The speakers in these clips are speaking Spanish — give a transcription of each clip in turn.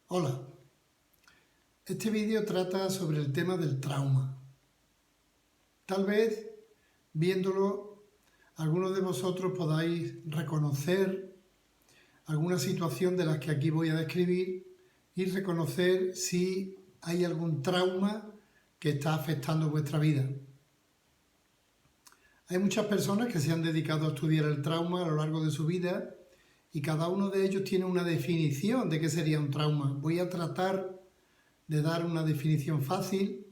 Hola, este vídeo trata sobre el tema del trauma. Tal vez, viéndolo, algunos de vosotros podáis reconocer alguna situación de las que aquí voy a describir y reconocer si hay algún trauma que está afectando vuestra vida. Hay muchas personas que se han dedicado a estudiar el trauma a lo largo de su vida y cada uno de ellos tiene una definición de qué sería un trauma. Voy a tratar de dar una definición fácil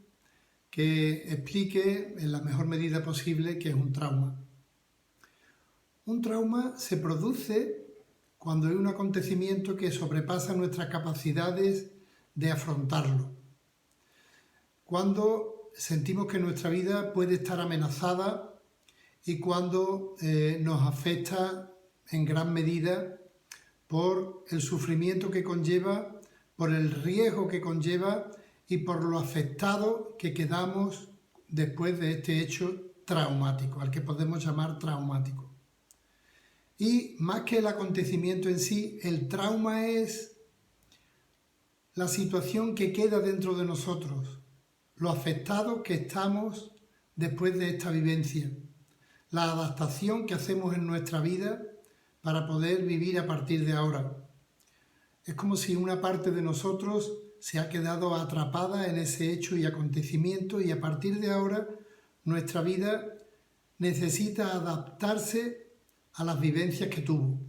que explique en la mejor medida posible qué es un trauma. Un trauma se produce cuando hay un acontecimiento que sobrepasa nuestras capacidades de afrontarlo. Cuando sentimos que nuestra vida puede estar amenazada y cuando nos afecta en gran medida por el sufrimiento que conlleva, por el riesgo que conlleva y por lo afectado que quedamos después de este hecho traumático, al que podemos llamar traumático. Y más que el acontecimiento en sí, el trauma es la situación que queda dentro de nosotros, lo afectados que estamos después de esta vivencia, la adaptación que hacemos en nuestra vida para poder vivir a partir de ahora. Es como si una parte de nosotros se ha quedado atrapada en ese hecho y acontecimiento y a partir de ahora nuestra vida necesita adaptarse a las vivencias que tuvo.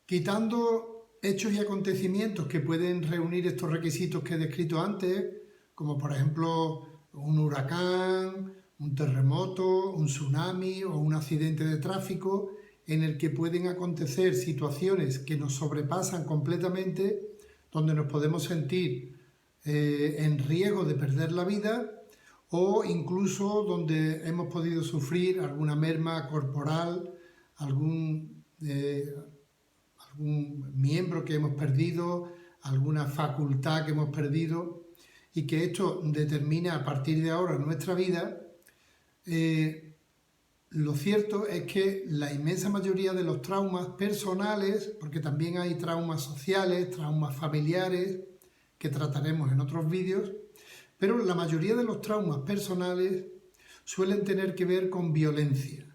Quitando hechos y acontecimientos que pueden reunir estos requisitos que he descrito antes, como por ejemplo un huracán, un terremoto, un tsunami o un accidente de tráfico, en el que pueden acontecer situaciones que nos sobrepasan completamente, donde nos podemos sentir en riesgo de perder la vida o incluso donde hemos podido sufrir alguna merma corporal, algún miembro que hemos perdido, alguna facultad que hemos perdido y que esto determina a partir de ahora nuestra vida. Lo cierto es que la inmensa mayoría de los traumas personales, porque también hay traumas sociales, traumas familiares, que trataremos en otros vídeos, pero la mayoría de los traumas personales suelen tener que ver con violencia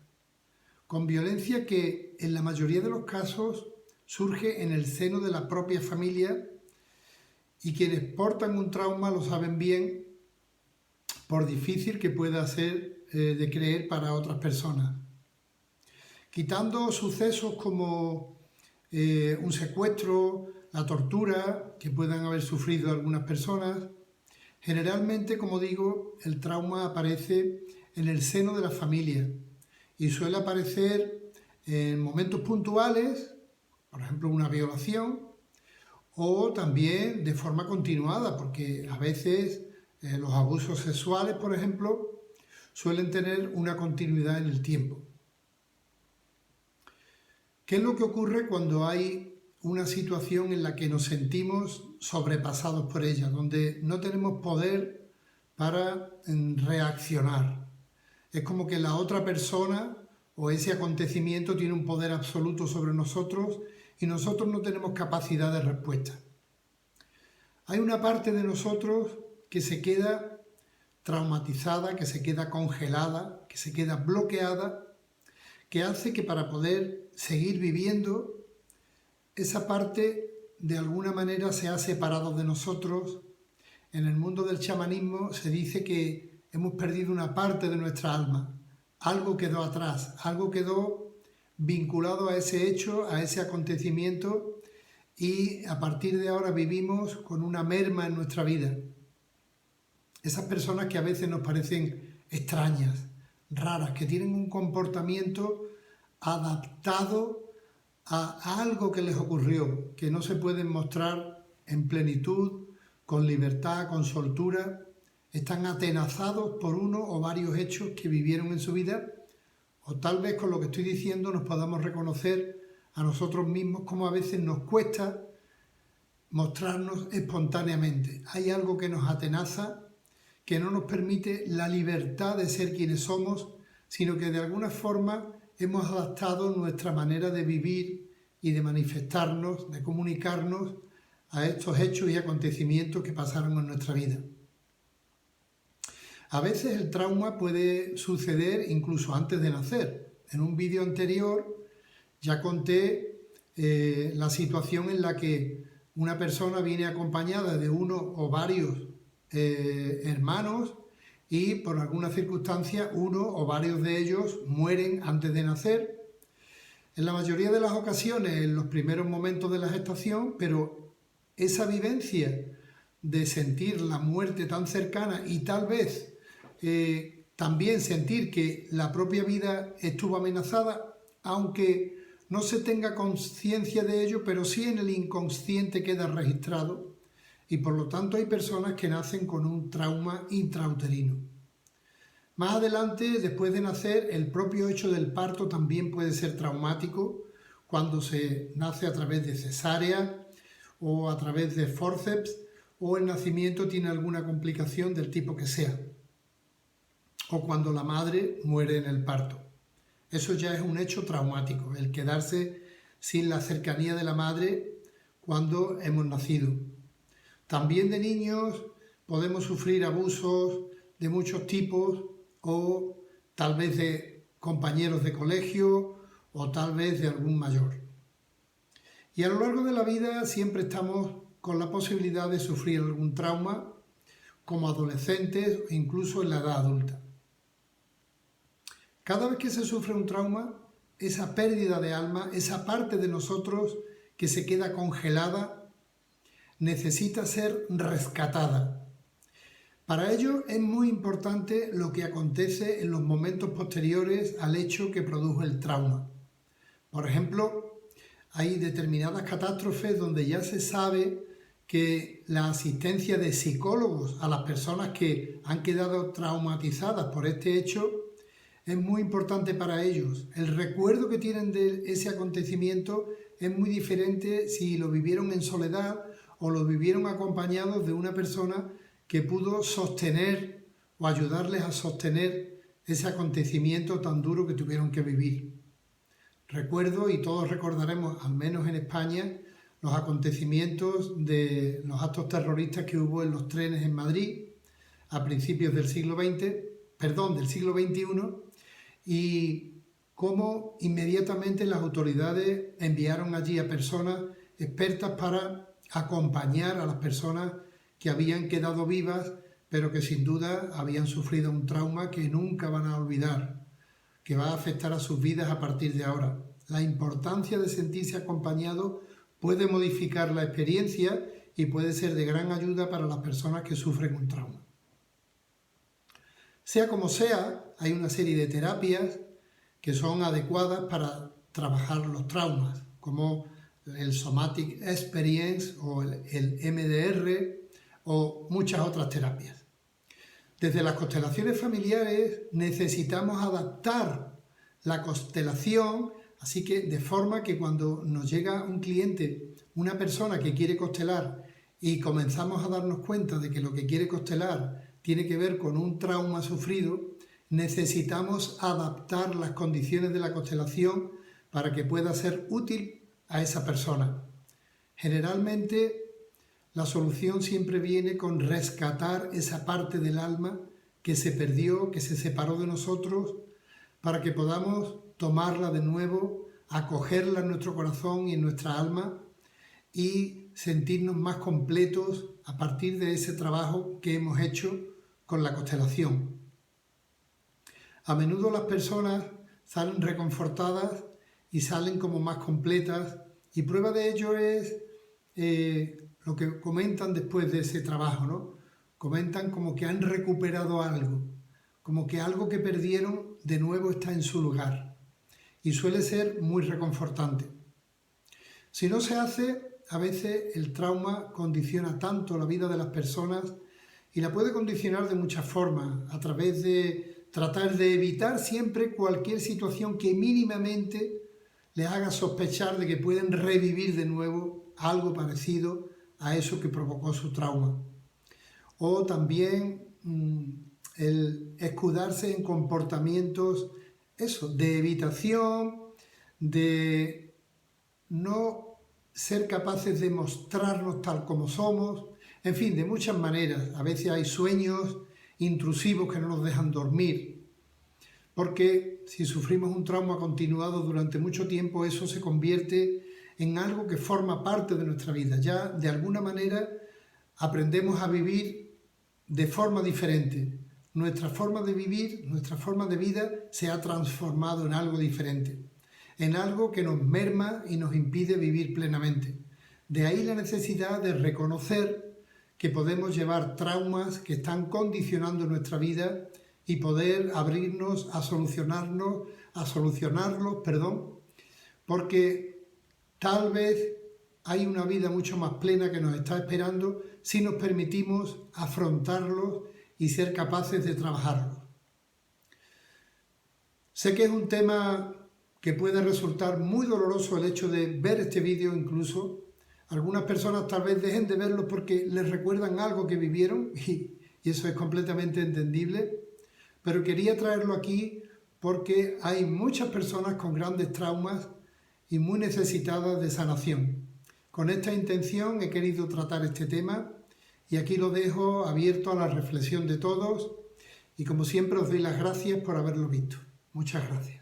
que en la mayoría de los casos surge en el seno de la propia familia y quienes portan un trauma lo saben bien, por difícil que pueda ser de creer para otras personas. Quitando sucesos como un secuestro, la tortura que puedan haber sufrido algunas personas, generalmente, como digo, el trauma aparece en el seno de la familia y suele aparecer en momentos puntuales, por ejemplo una violación, o también de forma continuada, porque a veces los abusos sexuales, por ejemplo, suelen tener una continuidad en el tiempo. ¿Qué es lo que ocurre cuando hay una situación en la que nos sentimos sobrepasados por ella, donde no tenemos poder para reaccionar? Es como que la otra persona o ese acontecimiento tiene un poder absoluto sobre nosotros y nosotros no tenemos capacidad de respuesta. Hay una parte de nosotros que se queda traumatizada, que se queda congelada, que se queda bloqueada, que hace que para poder seguir viviendo, esa parte de alguna manera se ha separado de nosotros. En el mundo del chamanismo se dice que hemos perdido una parte de nuestra alma. Algo quedó atrás, algo quedó vinculado a ese hecho, a ese acontecimiento y a partir de ahora vivimos con una merma en nuestra vida. Esas personas que a veces nos parecen extrañas, raras, que tienen un comportamiento adaptado a algo que les ocurrió, que no se pueden mostrar en plenitud, con libertad, con soltura, están atenazados por uno o varios hechos que vivieron en su vida, o tal vez con lo que estoy diciendo nos podamos reconocer a nosotros mismos como a veces nos cuesta mostrarnos espontáneamente. Hay algo que nos atenaza, que no nos permite la libertad de ser quienes somos, sino que de alguna forma hemos adaptado nuestra manera de vivir y de manifestarnos, de comunicarnos a estos hechos y acontecimientos que pasaron en nuestra vida. A veces el trauma puede suceder incluso antes de nacer. En un vídeo anterior ya conté la situación en la que una persona viene acompañada de uno o varios hermanos y por alguna circunstancia uno o varios de ellos mueren antes de nacer. En la mayoría de las ocasiones en los primeros momentos de la gestación, pero esa vivencia de sentir la muerte tan cercana y tal vez también sentir que la propia vida estuvo amenazada, aunque no se tenga conciencia de ello, pero sí en el inconsciente queda registrado y por lo tanto hay personas que nacen con un trauma intrauterino. Más adelante, después de nacer, el propio hecho del parto también puede ser traumático cuando se nace a través de cesárea o a través de forceps o el nacimiento tiene alguna complicación del tipo que sea, o cuando la madre muere en el parto. Eso ya es un hecho traumático, el quedarse sin la cercanía de la madre cuando hemos nacido. También de niños podemos sufrir abusos de muchos tipos o tal vez de compañeros de colegio o tal vez de algún mayor. Y a lo largo de la vida siempre estamos con la posibilidad de sufrir algún trauma como adolescentes o incluso en la edad adulta. Cada vez que se sufre un trauma, esa pérdida de alma, esa parte de nosotros que se queda congelada, necesita ser rescatada. Para ello es muy importante lo que acontece en los momentos posteriores al hecho que produjo el trauma. Por ejemplo, hay determinadas catástrofes donde ya se sabe que la asistencia de psicólogos a las personas que han quedado traumatizadas por este hecho es muy importante para ellos. El recuerdo que tienen de ese acontecimiento es muy diferente si lo vivieron en soledad o lo vivieron acompañados de una persona que pudo sostener o ayudarles a sostener ese acontecimiento tan duro que tuvieron que vivir. Recuerdo, y todos recordaremos, al menos en España, los acontecimientos de los actos terroristas que hubo en los trenes en Madrid a principios del siglo XXI, y cómo inmediatamente las autoridades enviaron allí a personas expertas para acompañar a las personas que habían quedado vivas, pero que sin duda habían sufrido un trauma que nunca van a olvidar, que va a afectar a sus vidas a partir de ahora. La importancia de sentirse acompañado puede modificar la experiencia y puede ser de gran ayuda para las personas que sufren un trauma. Sea como sea, hay una serie de terapias que son adecuadas para trabajar los traumas, como el Somatic Experience o el MDR o muchas otras terapias. Desde las constelaciones familiares necesitamos adaptar la constelación, así que de forma que cuando nos llega un cliente, una persona que quiere constelar y comenzamos a darnos cuenta de que lo que quiere constelar tiene que ver con un trauma sufrido, necesitamos adaptar las condiciones de la constelación para que pueda ser útil a esa persona. Generalmente la solución siempre viene con rescatar esa parte del alma que se perdió, que se separó de nosotros, para que podamos tomarla de nuevo, acogerla en nuestro corazón y en nuestra alma y sentirnos más completos a partir de ese trabajo que hemos hecho con la constelación. A menudo las personas salen reconfortadas y salen como más completas, y prueba de ello es lo que comentan después de ese trabajo, ¿no? Comentan como que han recuperado algo, como que algo que perdieron de nuevo está en su lugar, y suele ser muy reconfortante. Si no se hace, a veces el trauma condiciona tanto la vida de las personas y la puede condicionar de muchas formas, a través de tratar de evitar siempre cualquier situación que mínimamente les haga sospechar de que pueden revivir de nuevo algo parecido a eso que provocó su trauma. O también el escudarse en comportamientos de evitación, de no ser capaces de mostrarnos tal como somos, en fin, de muchas maneras. A veces hay sueños intrusivos que no nos dejan dormir, porque si sufrimos un trauma continuado durante mucho tiempo, eso se convierte en algo que forma parte de nuestra vida. Ya de alguna manera aprendemos a vivir de forma diferente. Nuestra forma de vivir, nuestra forma de vida se ha transformado en algo diferente, en algo que nos merma y nos impide vivir plenamente. De ahí la necesidad de reconocer que podemos llevar traumas que están condicionando nuestra vida y poder abrirnos a solucionarlos, porque tal vez hay una vida mucho más plena que nos está esperando si nos permitimos afrontarlos y ser capaces de trabajarlos. Sé que es un tema que puede resultar muy doloroso el hecho de ver este vídeo incluso. Algunas personas tal vez dejen de verlo porque les recuerdan algo que vivieron y eso es completamente entendible, pero quería traerlo aquí porque hay muchas personas con grandes traumas y muy necesitadas de sanación. Con esta intención he querido tratar este tema y aquí lo dejo abierto a la reflexión de todos y como siempre os doy las gracias por haberlo visto. Muchas gracias.